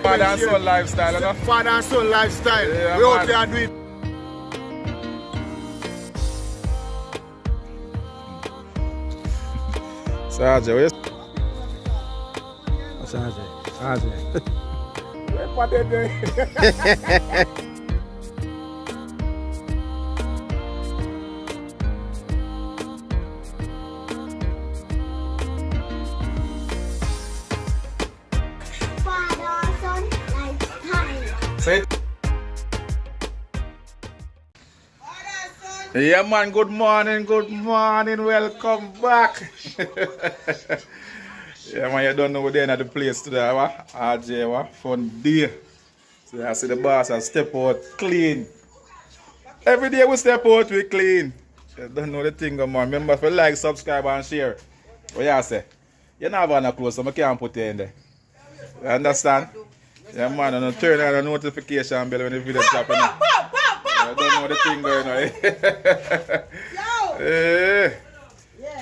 Father and son lifestyle, you know? Father and son lifestyle. Yeah, We out man. there doing. Sergeant, where's Sergeant. Father, son, lifetime. Say it. Yeah man, good morning, welcome back. Yeah man, you don't know we're there at the place today, what? RJ, what? Fun day. So I see the boss and step out clean. Every day we step out, we clean. You don't know the thing, man. Remember if you like, subscribe and share. What you say? You never have no close, so I can't put you in there. You understand? Yeah man, and turn on the notification bell when the video dropping. I don't know the thing going on.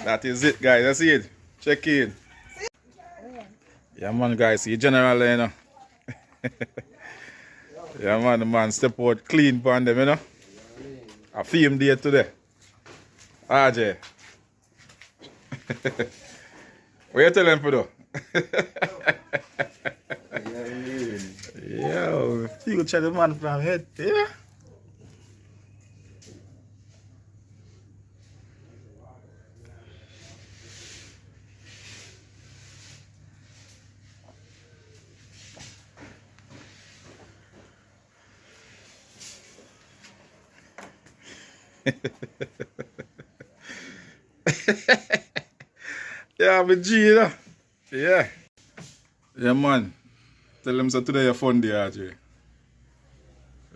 That is it, guys. That's it. Check in. Yeah, man, guys. See, general, you know. Yeah, man, the man step out clean for them, you know. I film day today. RJ. What you telling for though? Yo, future the man from head, yeah. Yeah, I'm a G, you know? Yeah. Yeah, man. Tell them so today a fun day, RJ.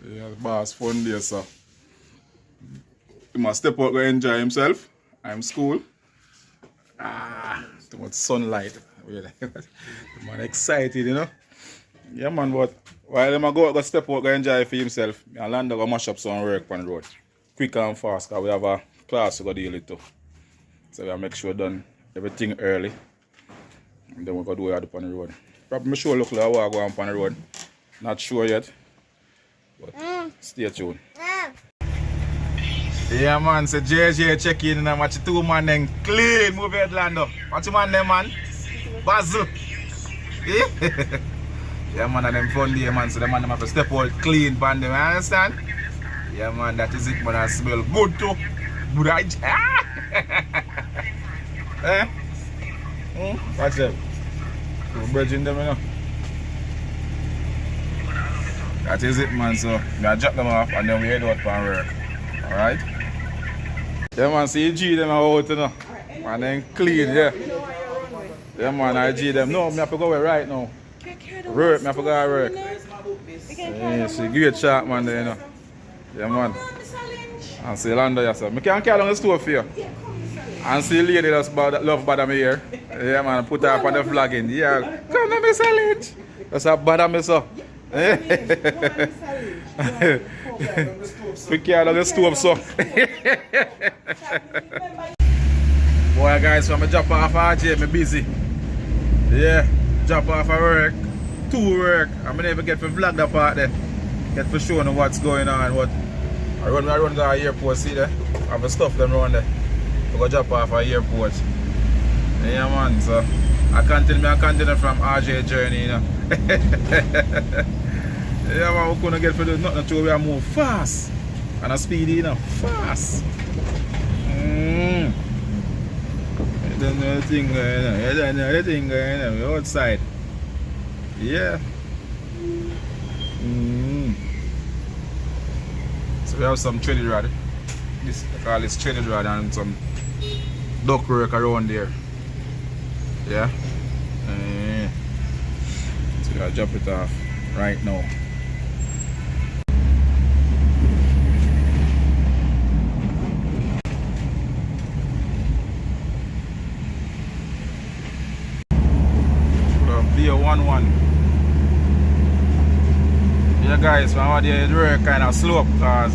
Yeah, boss, fun day, so. He must step out and enjoy himself. I'm school. Too much sunlight. The man excited, you know? Yeah, man, but while them go step out and enjoy for himself, me and Lando go mash up some work on the road. Quick and fast, because we have a class to go deal with too. So we make sure done everything early. And then we go do it up on the road. Probably sure look like I walk on the road. Not sure yet. But stay tuned. Yeah man, so JJ check in and watch the two man then clean. Move your head, Lando. Watch the man then, man. Bazu. Yeah man, and them fun day, man. So the man them have to step out clean pan them, you understand? Yeah man, that is it, man. I smell good too. Good idea. Eh? Watch them. Two birds in them, you know. That is it, man. So I drop them off and then we head out for work. Alright? Yeah man, see G them out, you know. And then clean, yeah. Yeah man, I G them. No, I have to go away right now. Work, I have to go to work. Yeah, she great shot, man, there, you know. Yeah man. And see Lando, yes, sir. I can't carry on the stove for you. And see lady that's love bother me here. Yeah man, put her up on the flagging. Yeah, come let me challenge. That's a bother me, so. We carry on the stove, so. Boy guys, so I'm drop off RJ, I'm busy. Yeah, drop off at work. To work. I never get to vlog that part there. Get to show them what's going on. What I run to the airport, see there? I have stuff them around there. We go drop off at airport. Yeah man, so I continue from RJ journey, you know. Yeah man, we couldn't get for nothing to we are move fast. And a speedy, you know, fast. You don't know the thing going on. You don't know the thing going on. We're outside. Yeah. So we have some threaded rod. This I call this threaded rod and some duck work around there. Yeah. So I'll drop it off right now. Be a 1-1. Yeah guys, from out there the road kind of slope because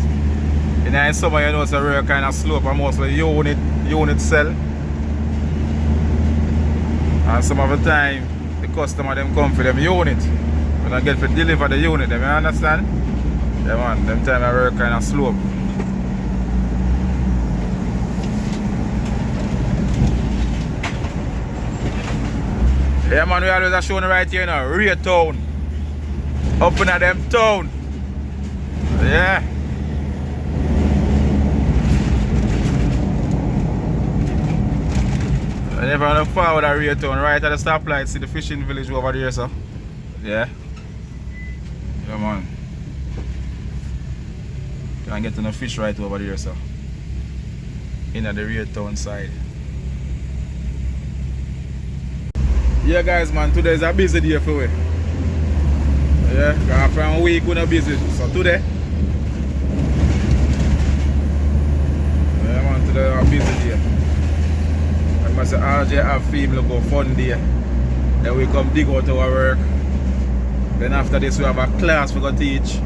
in the summer you know it's a road kind of slope and mostly unit cell. And some of the time the customer them come for them unit. When I get to deliver the unit, them, you understand? Yeah man, them time I work kind of slow. Yeah man, we always are showing right here now, Rear Town. Up in them town. Yeah. And if I look forward at Rear Town, right at the stoplight, see the fishing village over there, sir. Yeah. Yeah man. Can get to the fish right over there, sir. In at the Rear Town side. Yeah guys man, today is a busy day for we. Yeah, from a week we're not busy. So today, yeah man, today is a busy day. I must say RJ have people go fun day. Then we come dig out our work. Then after this we have a class we go teach.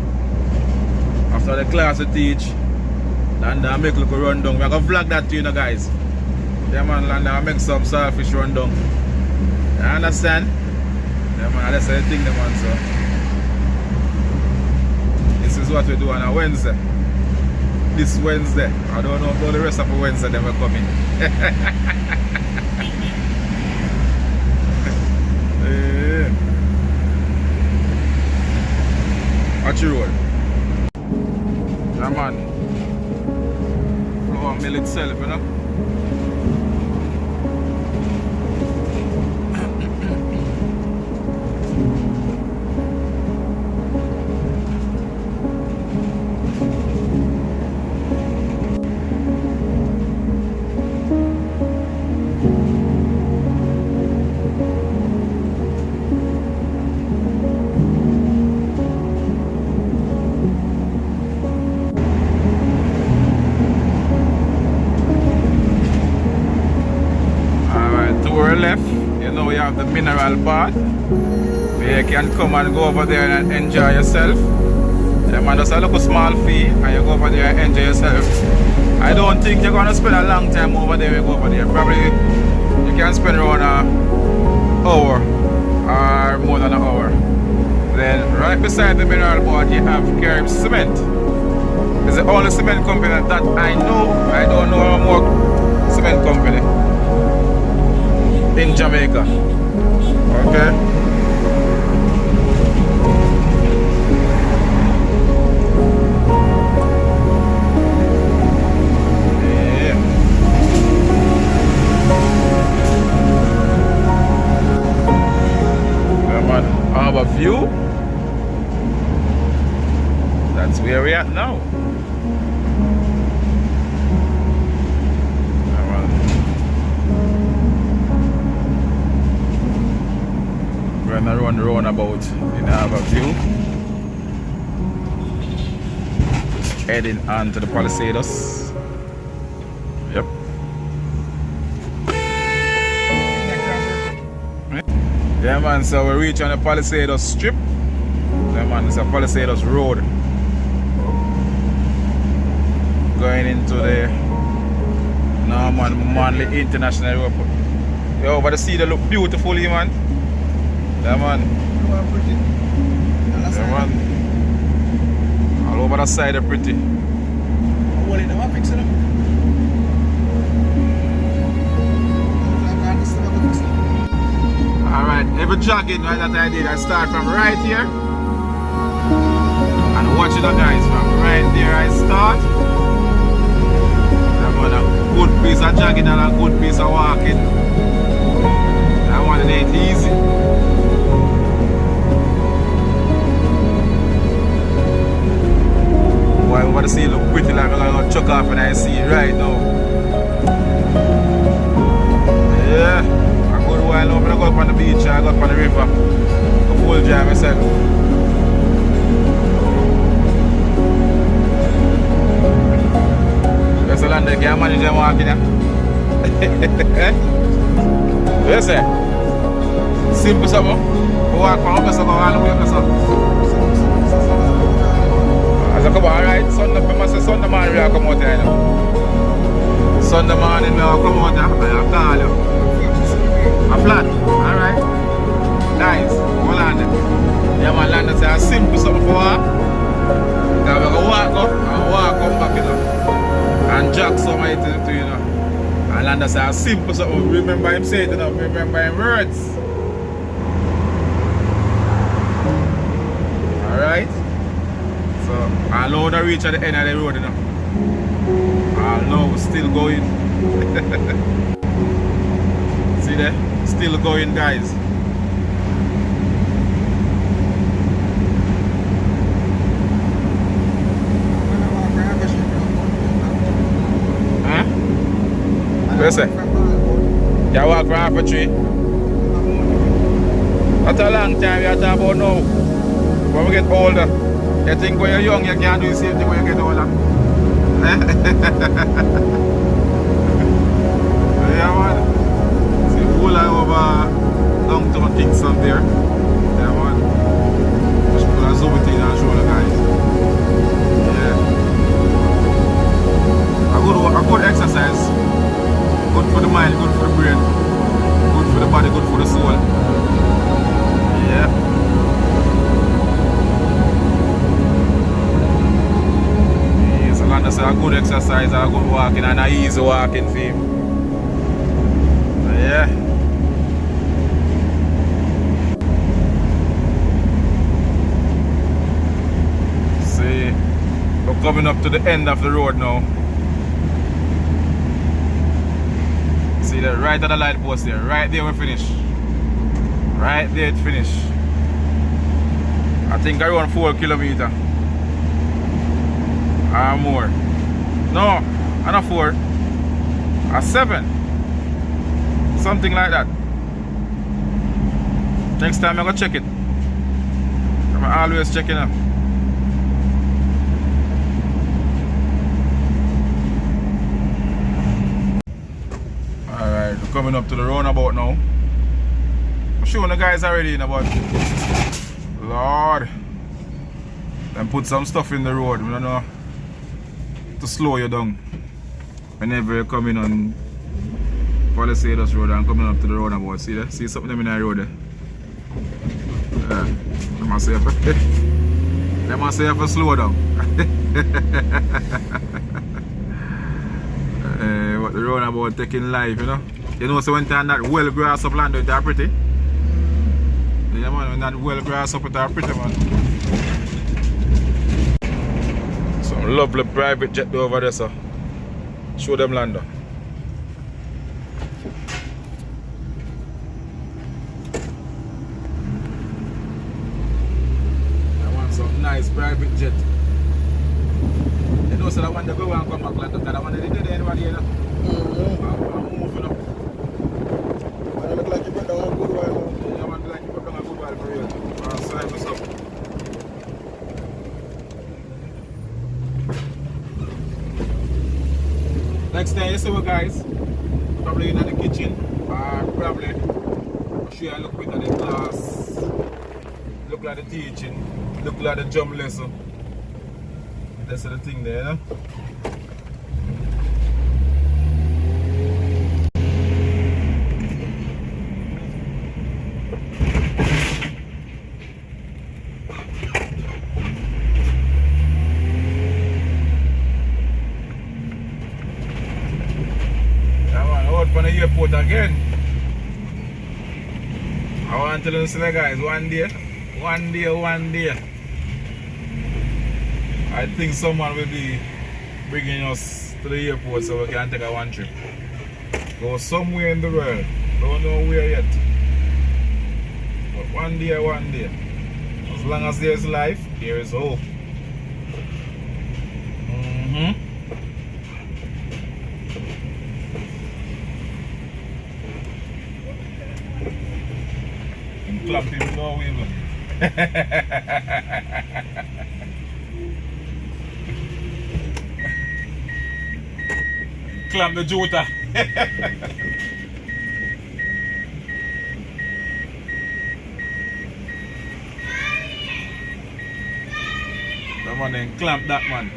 After the class we teach, Lando make a little rundown. We are going to vlog that to you guys. Yeah man, Lando make some saltfish rundown. You understand? Yeah man, that's the thing, man. So this is what we do on a Wednesday. This Wednesday. I don't know about the rest of the Wednesday then we're coming. Yeah. Watch your road. Yeah man. Flour mill itself, you know. Left, you know, we have the mineral part where you can come and go over there and enjoy yourself. Yeah man, just a little small fee and you go over there and enjoy yourself. I don't think you're gonna spend a long time over there when you go over there. Probably you can spend around an hour or more than an hour. Then right beside the mineral part you have Carib Cement. It's the only cement company that I know. I don't know no more cement company in Jamaica. Okay. Yeah. Yeah man, our view. That's where we're at now. We're gonna run the roundabout in our view. Heading on to the Palisados. Yep. Yeah man, so we reach on the Palisados strip. Yeah man, it's a Palisados road. Going into the Norman Manley International Airport. Yo, but the sea they look beautiful here man. Yeah man. Yeah man. All over the side are pretty. Alright, every jogging right, that I did, I start from right here. And watch it guys, from right there I start. I want a good piece of jogging and a good piece of walking. I want it ain't easy. Boy, I'm gonna see it look pretty like I'm gonna chuck off and I see it right now. Yeah, I go to while now, I'm gonna go up on the beach, I go up on the river. Go full drive myself. There's a land that can't manage them walking here. Yes sir. Simple something. We walk from up so go all the way up so. As I come out, alright, Sunday, I must say Sunday morning we come out here now. Sunday morning we come out here, I call you. A flat, alright. a simple something. Remember him saying it enough, remember him words. Alright? So although we reach at the end of the road, you know. Although we're still going. See there? Still going, guys. Huh? What you say? You walk from half a tree? That's a long time you talk about now. When we get older, you think when you're young you can't do the same thing when you get older. Yeah, man. See, whole lot over downtown Kingston there. Yeah, man. Just put a zoom it in and show the guys. Yeah. A good exercise. Good for the mind, good for the brain. Good for the body, good for the soul. Yeah. So Lando say a good exercise, a good walking and a easy walking for him. Yeah. See, we're coming up to the end of the road now. See that right at the light post there, right there we finish. Right there it finish. I think around 4 kilometers. Or more. No, not 4. 7. Something like that. Next time I'm gonna check it. I'm always checking up. Alright, we're coming up to the roundabout now. I'm showing the guys already, you know, but Lord, then put some stuff in the road, you know, to slow you down whenever you're coming on Palisades Road and coming up to the roundabout. See that? See something in the road there? Yeah, they must say if you slow down. What the roundabout taking life, you know? You know, so when that well grass up land, they're pretty. Yeah, man, when that well grass up, they're pretty, man. Some lovely private jet over there, sir. Show them Lando. I want some nice private jet. You know, so I want to go and come back, Lando, because I want to do anybody, you know. I'm moving up. I look like you put down a good while. Yeah, I want like you put down a good while for real. Sign this up. Next time you see we guys, probably in the kitchen, or probably I'm sure I look at the class, look like the teaching, look like the jump lesson. That's the thing there, you know? On the airport again. I want to listen to the guys one day. I think someone will be bringing us to the airport so we can take a one trip. Go somewhere in the world. Don't know where yet. But one day. As long as there's life, there is hope. Clap him now, even. Clamp the jota. Come on then, clamp that man.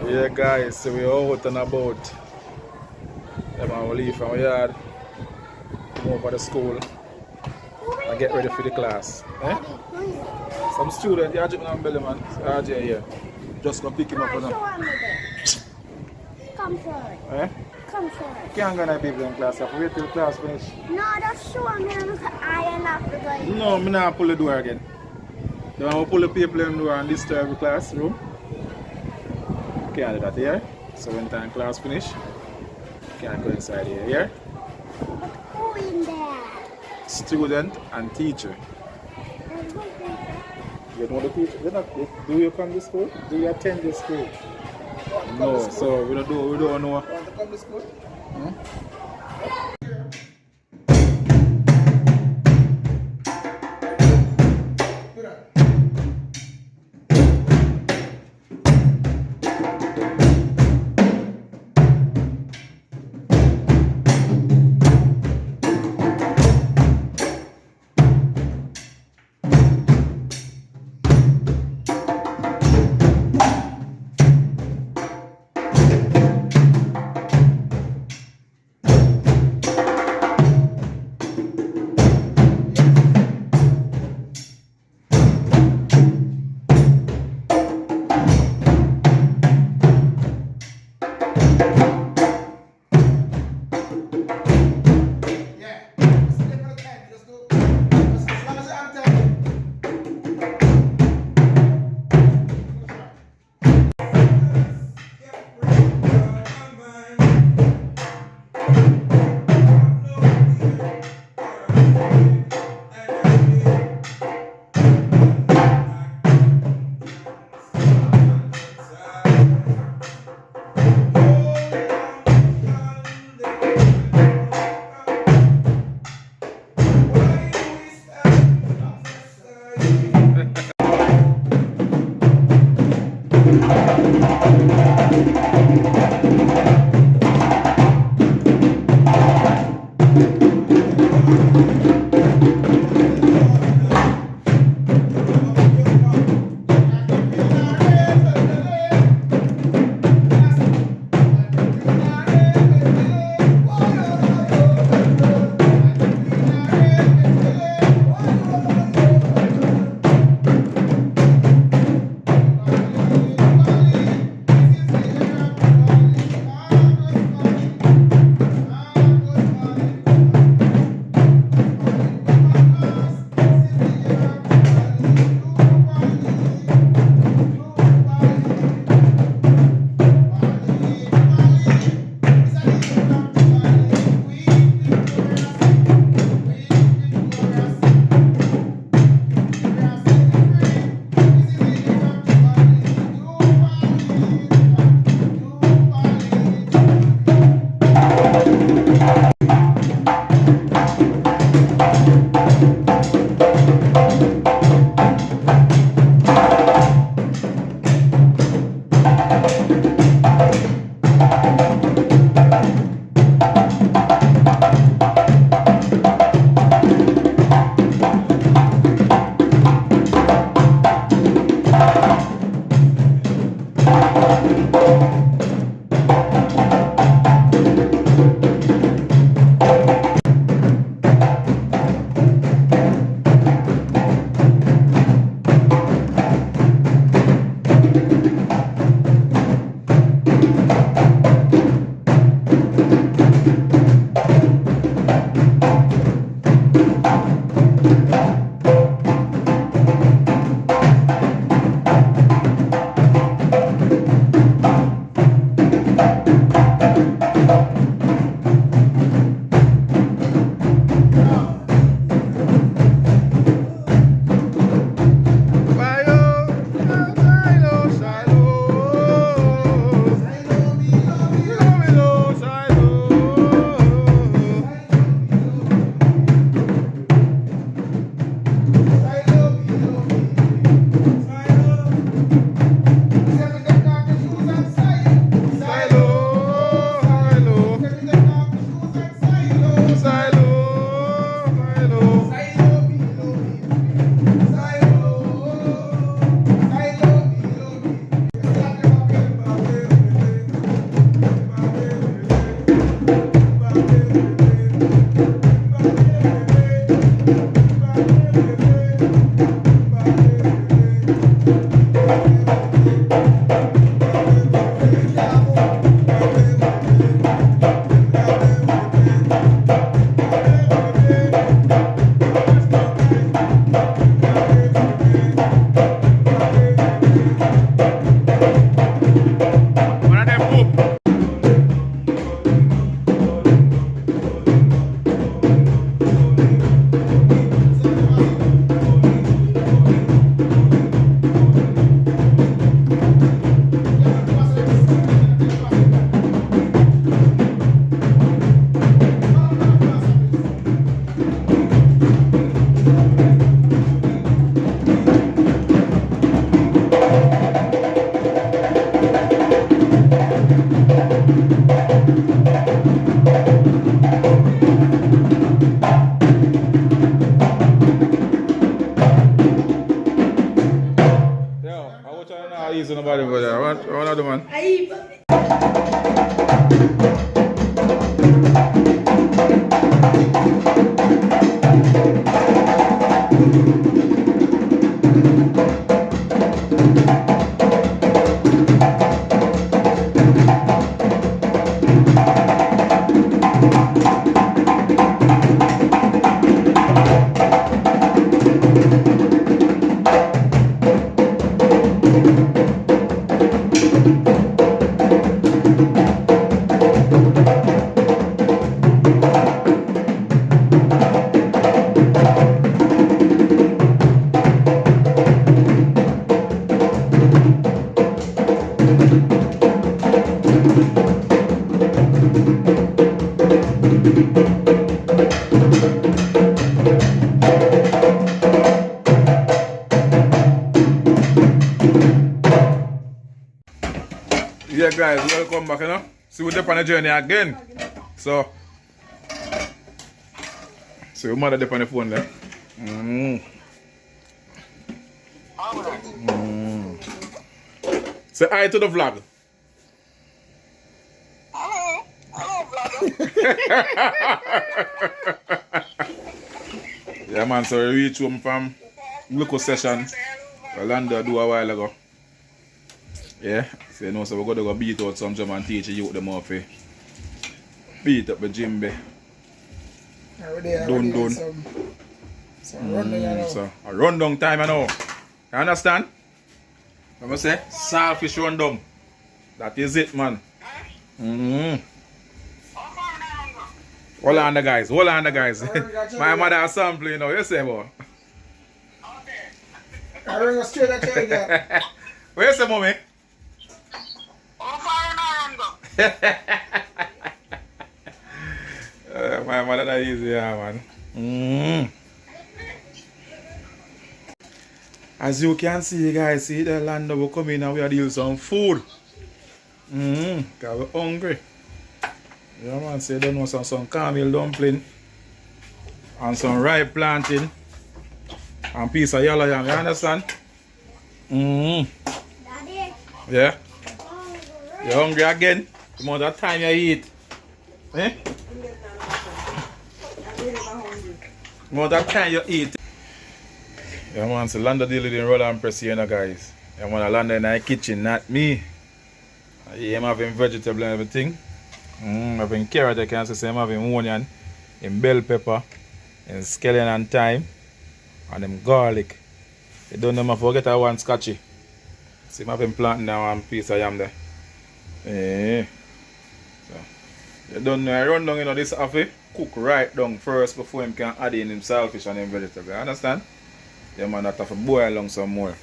Yeah guys, so we're out and about. Then we'll leave from our yard, come over to school and get ready for the class. Eh? Some student, yeah, jumping on belly, man. RJ here. Just go pick him up. Come You know. show me this. Come show it. Eh? Come show it. Can't go to people in class. I have to wait till class finish. No, just show me because I am not the guy. No, I'm not pull the door again. Then I will pull the people in the door and disturb the classroom. Can't do that here. So when time class finish, can't go inside here. Here, Who in there? student and teacher. There's no paper. You know the teacher? Do you come to school? Do you attend the school? No, so we don't know. Want to come to school? I was trying to ease nobody over there. I want another man. Yeah guys, welcome back, you know. See we're up on the journey again. So your mother up on the phone there. Say hi to the vlog. Hello. Hello, vlogger. Yeah man, so we reach home from local session Lando do a while ago. Yeah, so you know, so we're going to go beat out some drum and teach you them off. Beat up the gym. Done. Some rundown, you know. So a rundown time, you know. You understand? I'm going to say, selfish rundown. That is it, man. Hold on, the guys. Hold on, the guys. My mother is sampling, you know. You say, boy. I ring a straight at you again. Where you say, mommy? My mother that easy, yeah, man. As you can see, guys, see the Lando will come in and we are dealing some food. Cause we're hungry. Yeah, man, say don't know some caramel dumpling and some ripe plantain and piece of yellow yam. You understand? Daddy. Yeah. You hungry again? The amount of time you eat. Eh? The amount of time you eat. Yeah man, so Lando deal with the roller and press here, guys. Yeah man, Lando in the kitchen, not me. I'm having vegetable and everything. Having carrot, I can say I'm having onion, and bell pepper, and scallion and thyme, and them garlic. You don't know, I forget I want scotchy. See, I'm having planting now one piece of yam there. So, you don't know, I run down, you know, this have to cook right down first before him can add in him saltfish and him vegetable. You understand? Yeah man, that have to boil down some more.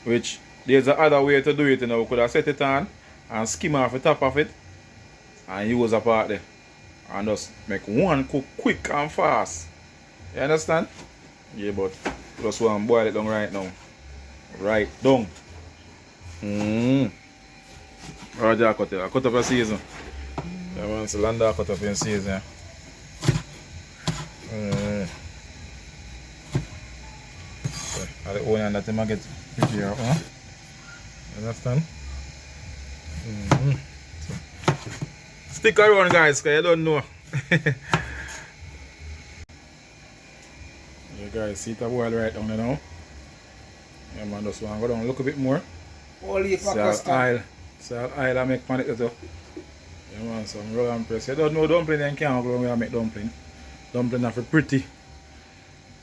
Which, there's another way to do it, you know. We could have set it on and skim off the top of it and use a part there. And just make one cook quick and fast. You understand? Yeah, but just want to boil it down right now. Right down. Roger, I cut up a season. Yeah, man, so Lando cut up in season. So, the onion that I get pretty out, huh? You understand? So, stick around, guys, because you don't know. You guys see it boil right down there now. Yeah, man, just want to go down look a bit more. Only for Salt custom. oil. Salt oil I make pan it too. Yeah man, some roll and press. You don't know dumpling and can't go when I make dumpling. Dumpling are for pretty.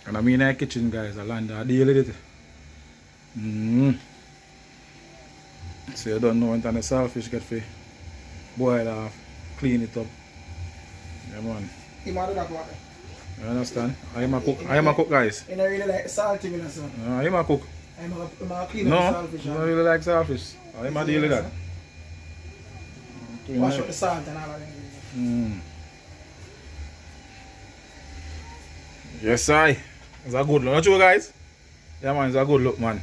And I mean in the kitchen, guys, I land a deal with it. So you don't know when the saltfish get for boil off, clean it up. Yeah man. You might do that water. You understand? I am a cook, guys. You don't really like salty, you know, so. I am a cook. I'm a clean No, up I the saltfish. don't really like saltfish. I am a deal with that. Wash out the salt and all of that. Yes, I. It's a good look. Not you guys? Yeah, man, it's a good look, man.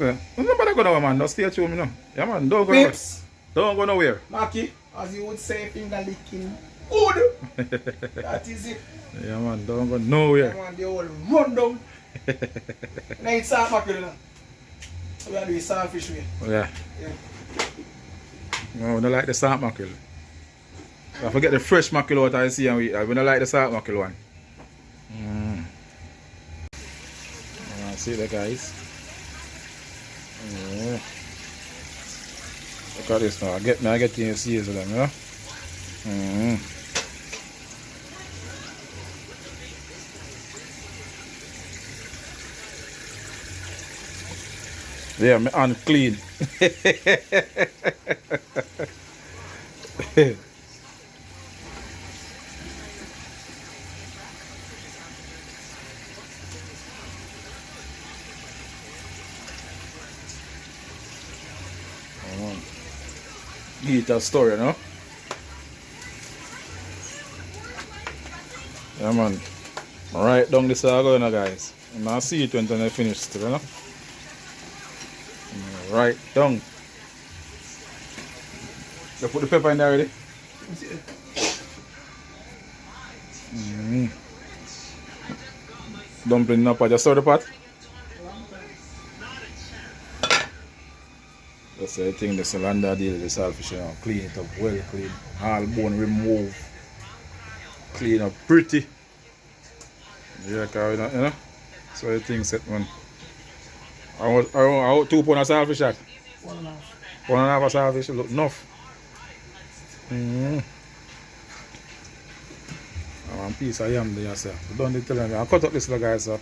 Yeah. Nobody go nowhere, man. Don't stay tuned, you know. Yeah, man. Don't go nowhere. Pips. Don't go nowhere. Marky, as you would say, finger licking good. That is it. Yeah, man. Don't go Yeah, nowhere. man, the whole rundown. Now it's salt mackerel, you know. We are doing saltfish way. Yeah. Yeah. No, we don't like the salt mackerel. I forget the fresh mackerel out I see and we don't like the salt mackerel one. See that, guys. Yeah. Look at this now. I get you see it, you know. Yeah, my hand clean. Give it a story, you know? Yeah, man. Right down this ago, you know, guys. And I'll see it when I finish still, you know? Right down. You put the pepper in there already? Dumpling up, I just stir the pot. That's the thing, the Lando deal with the saltfish, you know, clean it up, well clean, all bone remove, clean up pretty. Yeah, you know, so the thing set, man. I want 2 pounds of saltfish that. 1.5. 1.5 of saltfish, look enough. I want a piece of yam there, sir. Don't need to tell me, I'll cut up this little guy, so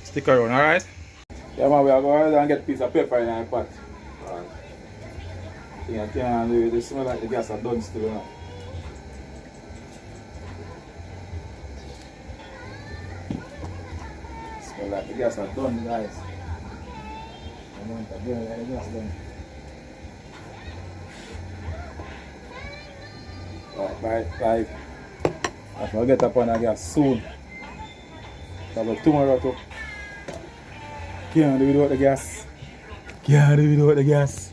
stick around, alright? Yeah, man, we are going to get a piece of pepper in our pot. Yeah, I can't do it. They smell like the gas are done still, you know. Smell like the gas are done, guys. I want to burn like the gas done. Right. I shall get up on the gas soon. About tomorrow too. Can't do it without the gas. Can't do it without the gas.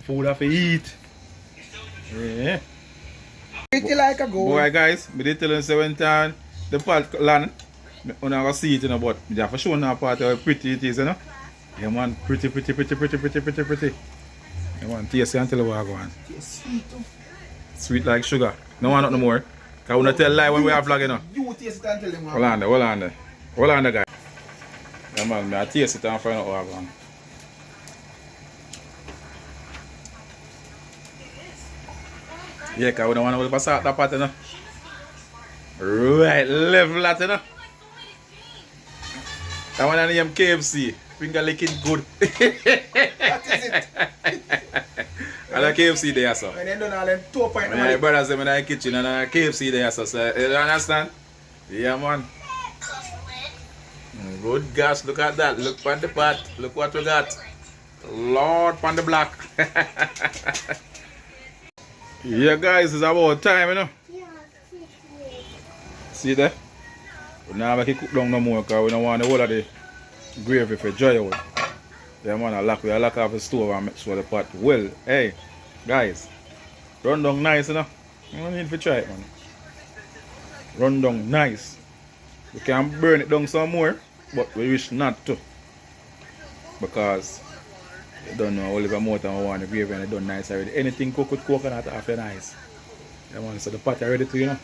Food have to eat. Yeah. Eat it like a goat. Boy, guys, I did tell you say when time the pot land, I'm going to see it, you know, but I have to show you part how pretty it is, you know. Yeah, man, pretty. Yeah, man, taste it and tell you what I go on. It's sweet too. Sweet like sugar. No one, not no more. Because we don't tell lie when we have vlog, you know. You taste it and tell them. Hold on there, guys. Yeah, man, I taste it and find out what I go on. Yeah, because we don't want to pass out that part, you know. Right, level that, you know. That one I name KFC. Finger licking good. That is it. And a KFC there, so. And then done all them 2 point. My brothers them in the kitchen and a KFC there, so. You understand? Yeah, man. Good gosh, look at that. Look at the pot. Look what we got. Lord on the block. Yeah, guys, it's about time, you know. See there? We now make it cook down no more because we don't want the whole of the gravy for dry out. Yeah, man, I lock off the stove and make sure the pot well. Hey, guys, run down nice, you know. You don't need to try it, man. Run down nice. We can burn it down some more, but we wish not to. Because you don't know all the more than we want the gravy and it done nice already. Anything cooked with coconut after nice. Yeah, man, so the pot are ready to, you know.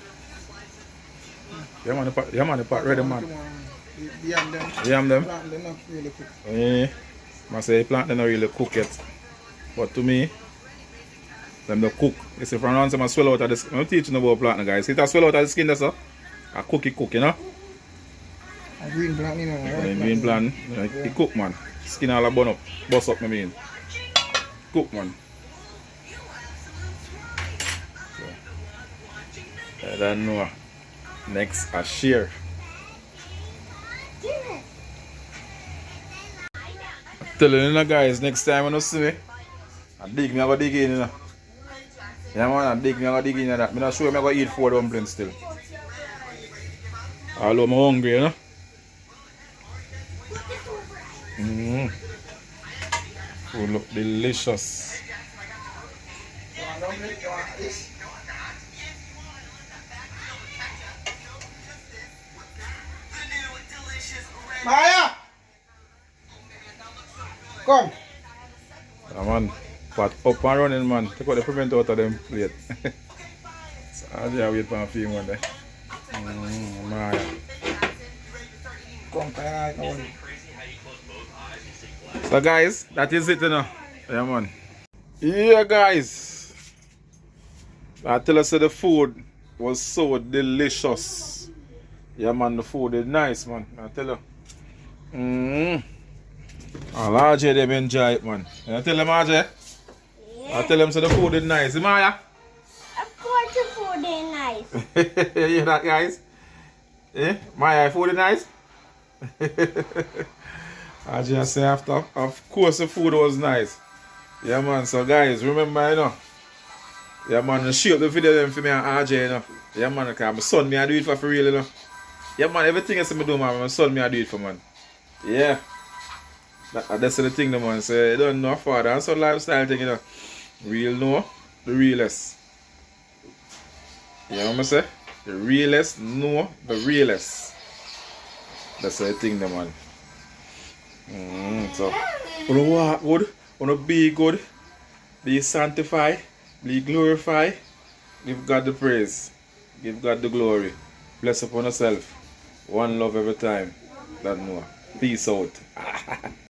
Yeah, man, the pot ready, man. The yam them. Yam them? Plant them not really cook. Yeah. I say plant them not really cook yet. But to me, them don't cook. You see, from once I swell out of the skin. I'm teaching about plant, guys. See that swell out of the skin, that's all. I cook, you know. A green plant, you know. Yeah, green plant. Yeah, it cook, man. Skin all a bun up. Bust up, I mean. Cook, man. So, I don't know. Next, a shear. Telling you, guys, next time when you see me, I go dig in, you know. Yeah, man, I go dig in that. I'm not sure I'm going to eat 4 dumplings still. Although I'm hungry, you know. Food look delicious. You want omelet? You want this? Maya! Come. Yeah, man. Pot up and running, man. Take out the piment out of them plate. So I'll just wait for a few one there. Maya. Come, Kaya. So guys, that is it, you know. Yeah, man. Yeah, guys. I tell us that the food was so delicious. Yeah, man, the food is nice, man. I tell you. RJ, them enjoy it, man. I tell them, RJ. Yeah. I tell them so the food is nice. Maya? Of course the food is nice. You hear that, guys? Eh? Maya, food is nice? I just say after, of course the food was nice. Yeah, man. So guys, remember, you know. Yeah, man, share the video them for me and RJ, you know. Yeah, man, because my son, me I do it for real, you know. Yeah, man, everything else I do, man, my son, me I do it for, man. Yeah. That's the thing, man. So you don't know father and son lifestyle thing, you know. Real know the realest. You know what I say? The realest know the realest. That's the thing, man. So, wanna walk good, wanna be good, be sanctified, be glorified. Give God the praise, give God the glory. Bless upon yourself. One love every time. That know. Peace out.